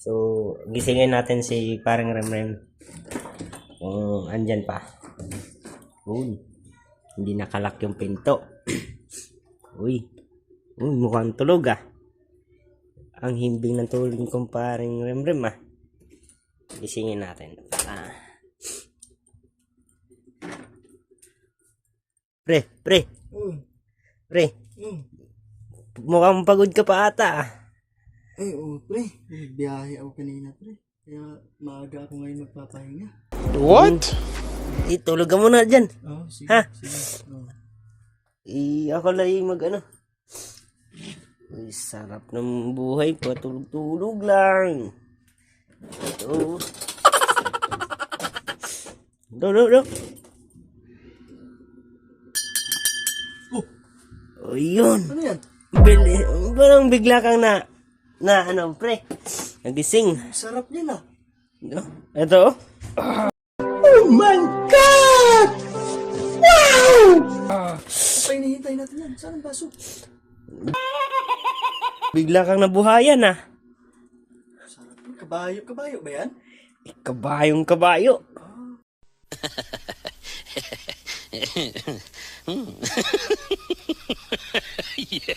So, gisingin natin si parang Remrem. Kung andyan pa. Uy, hindi nakalak yung pinto. Uy, mukhang tulog ah. Ang himbing ng tulog kong parang Remrem ah. Gisingin natin. Pre. Pre, mukhang pagod ka pa ata ah. Ay, oo, pre. Biyahe ako kanina, pre. Kaya maaga ako ngayon magpapahinga. What? Tulog ka muna dyan. Oo, sige. Ha? Sige. Oo. Ako lang mag ano. Uy, sarap ng buhay. Patulog-tulog lang. Ito. Do. Oh, yun. Ano yan? Parang bigla kang na ano, pre. Nagising. Sarap yan ah. Ito. Oh my God! Wow! Pa hinihintay natin yan. Saan ang baso? Bigla kang nabuhayan ah. Sarap yan. Kabayo. Kabayo ba yan? Kabayong kabayo. Yeah.